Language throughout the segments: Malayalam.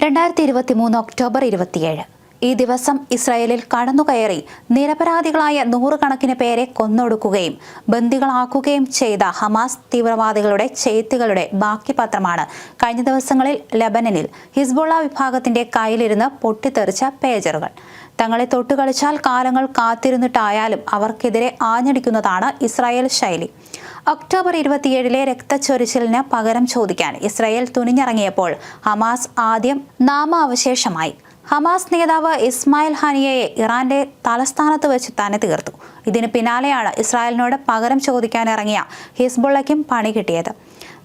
2023 ഒക്ടോബർ 27 ഈ ദിവസം ഇസ്രായേലിൽ കടന്നുകയറി നിരപരാധികളായ നൂറുകണക്കിന് പേരെ കൊന്നൊടുക്കുകയും ബന്ദികളാക്കുകയും ചെയ്ത ഹമാസ് തീവ്രവാദികളുടെ ചെയ്തികളുടെ ബാക്കി പത്രമാണ് കഴിഞ്ഞ ദിവസങ്ങളിൽ ലെബനനിൽ ഹിസ്ബുള്ള വിഭാഗത്തിന്റെ കയ്യിലിരുന്ന് പൊട്ടിത്തെറിച്ച പേജറുകൾ. തങ്ങളെ തൊട്ടുകളിച്ചാൽ കാലങ്ങൾ കാത്തിരുന്നിട്ടായാലും അവർക്കെതിരെ ആഞ്ഞടിക്കുന്നതാണ് ഇസ്രായേൽ ശൈലി. ഒക്ടോബർ 27 രക്തച്ചൊരിച്ചിലിന് പകരം ചോദിക്കാൻ ഇസ്രായേൽ തുനിഞ്ഞിറങ്ങിയപ്പോൾ ഹമാസ് ആദ്യം നാമാവശേഷമായി. ഹമാസ് നേതാവ് ഇസ്മായിൽ ഹാനിയയെ ഇറാന്റെ തലസ്ഥാനത്ത് വെച്ച് തന്നെ തീർത്തു. ഇതിന് പിന്നാലെയാണ് ഇസ്രായേലിനോട് പകരം ചോദിക്കാനിറങ്ങിയ ഹിസ്ബുള്ളയ്ക്കും പണി കിട്ടിയത്.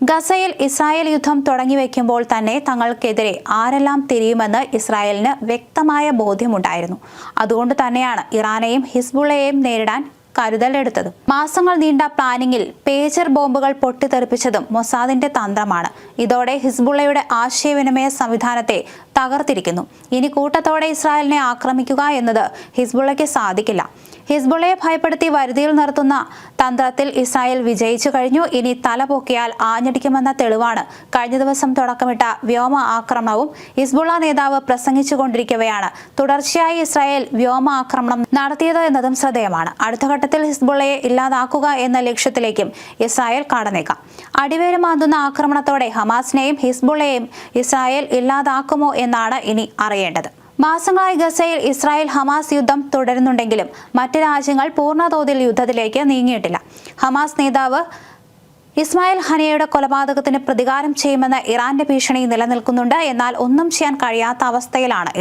ഗസയിൽ ഇസ്രായേൽ യുദ്ധം തുടങ്ങിവെക്കുമ്പോൾ തന്നെ തങ്ങൾക്കെതിരെ ആരെല്ലാം തിരിയുമെന്ന് ഇസ്രായേലിന് വ്യക്തമായ ബോധ്യമുണ്ടായിരുന്നു. അതുകൊണ്ട് തന്നെയാണ് ഇറാനെയും ഹിസ്ബുള്ളയെയും നേരിടാൻ കരുതലെടുത്തത്. മാസങ്ങൾ നീണ്ട പ്ലാനിങ്ങിൽ പേജർ ബോംബുകൾ പൊട്ടിത്തെറിപ്പിച്ചതും മൊസാദിന്റെ തന്ത്രമാണ്. ഇതോടെ ഹിസ്ബുള്ളയുടെ ആശയവിനിമയ സംവിധാനത്തെ തകർത്തിരിക്കുന്നു. ഇനി കൂട്ടത്തോടെ ഇസ്രായേലിനെ ആക്രമിക്കുക എന്നത് ഹിസ്ബുള്ളയ്ക്ക് സാധിക്കില്ല. ഹിസ്ബുള്ളയെ ഭയപ്പെടുത്തി വരുതിയിൽ നിർത്തുന്ന തന്ത്രത്തിൽ ഇസ്രായേൽ വിജയിച്ചു കഴിഞ്ഞു. ഇനി തല പൊക്കിയാൽ ആഞ്ഞടിക്കുമെന്ന തെളിവാണ് കഴിഞ്ഞ ദിവസം തുടക്കമിട്ട വ്യോമ ആക്രമണവും. ഹിസ്ബുള്ള നേതാവ് പ്രസംഗിച്ചുകൊണ്ടിരിക്കവെയാണ് തുടർച്ചയായി ഇസ്രായേൽ വ്യോമ ആക്രമണം നടത്തിയത് എന്നതും ശ്രദ്ധേയമാണ്. അടുത്ത ഘട്ടത്തിൽ ഹിസ്ബുള്ളയെ ഇല്ലാതാക്കുക എന്ന ലക്ഷ്യത്തിലേക്കും ഇസ്രായേൽ കടന്നേക്കാം. അടിവേര് മാന്തുന്ന ആക്രമണത്തോടെ ഹമാസിനെയും ഹിസ്ബുള്ളയെയും ഇസ്രായേൽ ഇല്ലാതാക്കുമോ എന്നാണ് ഇനി അറിയേണ്ടത്. മാസങ്ങളായി ഗസയിൽ ഇസ്രായേൽ ഹമാസ് യുദ്ധം തുടരുന്നുണ്ടെങ്കിലും മറ്റ് രാജ്യങ്ങൾ പൂർണ്ണതോതിൽ യുദ്ധത്തിലേക്ക് നീങ്ങിയിട്ടില്ല. ഹമാസ് നേതാവ് ഇസ്മായിൽ ഹനിയയുടെ കൊലപാതകത്തിന് പ്രതികാരം ചെയ്യുമെന്ന ഇറാന്റെ ഭീഷണി നിലനിൽക്കുന്നുണ്ട്. എന്നാൽ ഒന്നും ചെയ്യാൻ കഴിയാത്ത അവസ്ഥയിലാണ്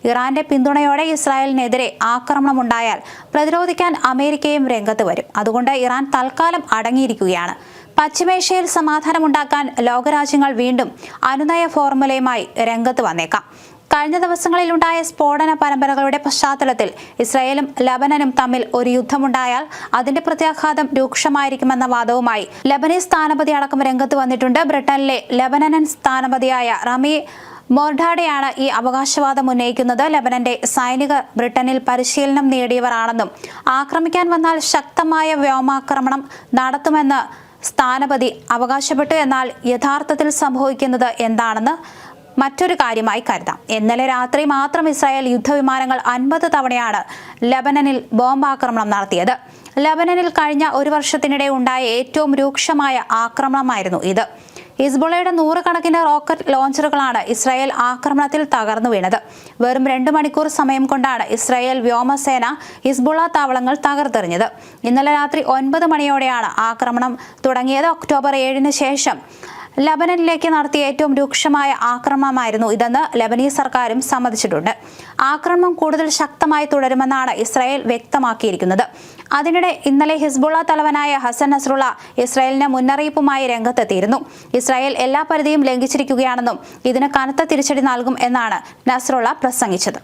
ഇറാന്റെ പിന്തുണയോടെ ഇസ്രായേലിനെതിരെ ആക്രമണമുണ്ടായാൽ പ്രതിരോധിക്കാൻ അമേരിക്കയും രംഗത്ത് വരും. അതുകൊണ്ട് ഇറാൻ തൽക്കാലം അടങ്ങിയിരിക്കുകയാണ്. പശ്ചിമേഷ്യയിൽ സമാധാനമുണ്ടാക്കാൻ ലോകരാജ്യങ്ങൾ വീണ്ടും അനുനയ ഫോർമുലയുമായി രംഗത്ത് വന്നേക്കാം. കഴിഞ്ഞ ദിവസങ്ങളിലുണ്ടായ സ്ഫോടന പരമ്പരകളുടെ പശ്ചാത്തലത്തിൽ ഇസ്രായേലും ലബനനും തമ്മിൽ ഒരു യുദ്ധമുണ്ടായാൽ അതിന്റെ പ്രത്യാഘാതം രൂക്ഷമായിരിക്കുമെന്ന വാദവുമായി ലബനീസ് സ്ഥാനപതി അടക്കം രംഗത്ത് വന്നിട്ടുണ്ട്. ബ്രിട്ടനിലെ ലബനൻ സ്ഥാനപതിയായ റമി മൊർഡാഡയാണ് ഈ അവകാശവാദം ഉന്നയിക്കുന്നത്. ലബനന്റെ സൈനികർ ബ്രിട്ടനിൽ പരിശീലനം നേടിയവർ ആണെന്നും ആക്രമിക്കാൻ വന്നാൽ ശക്തമായ വ്യോമാക്രമണം നടത്തുമെന്ന് സ്ഥാനപതി അവകാശപ്പെട്ടു. എന്നാൽ യഥാർത്ഥത്തിൽ സംഭവിക്കുന്നത് എന്താണെന്ന് മറ്റൊരു കാര്യമായി കരുതാം. ഇന്നലെ രാത്രി മാത്രം ഇസ്രായേൽ യുദ്ധവിമാനങ്ങൾ 50 തവണയാണ് ലബനനിൽ ബോംബാക്രമണം നടത്തിയത്. ലബനനിൽ കഴിഞ്ഞ ഒരു വർഷത്തിനിടെ ഉണ്ടായ ഏറ്റവും രൂക്ഷമായ ആക്രമണമായിരുന്നു ഇത്. ഹിസ്ബുള്ളയുടെ നൂറുകണക്കിന് റോക്കറ്റ് ലോഞ്ചറുകളാണ് ഇസ്രായേൽ ആക്രമണത്തിൽ തകർന്നു വീണത്. വെറും 2 മണിക്കൂർ സമയം കൊണ്ടാണ് ഇസ്രായേൽ വ്യോമസേന ഹിസ്ബുള്ള താവളങ്ങൾ തകർത്തെറിഞ്ഞത്. ഇന്നലെ രാത്രി 9 മണിയോടെയാണ് ആക്രമണം തുടങ്ങിയത്. ഒക്ടോബർ 7 ശേഷം ലബനനിലേക്ക് നടത്തിയ ഏറ്റവും രൂക്ഷമായ ആക്രമണമായിരുന്നു ഇതെന്ന് ലബനീസ് സർക്കാരും സമ്മതിച്ചിട്ടുണ്ട്. ആക്രമണം കൂടുതൽ ശക്തമായി തുടരുമെന്നാണ് ഇസ്രായേൽ വ്യക്തമാക്കിയിരിക്കുന്നത്. അതിനിടെ ഇന്നലെ ഹിസ്ബുള്ള തലവനായ ഹസൻ നസ്രുള്ള ഇസ്രായേലിന് മുന്നറിയിപ്പുമായി രംഗത്തെത്തിയിരുന്നു. ഇസ്രായേൽ എല്ലാ പരിധിയും ലംഘിച്ചിരിക്കുകയാണെന്നും ഇതിന് കനത്ത തിരിച്ചടി നൽകും എന്നാണ് നസ്രുള്ള പ്രസംഗിച്ചത്.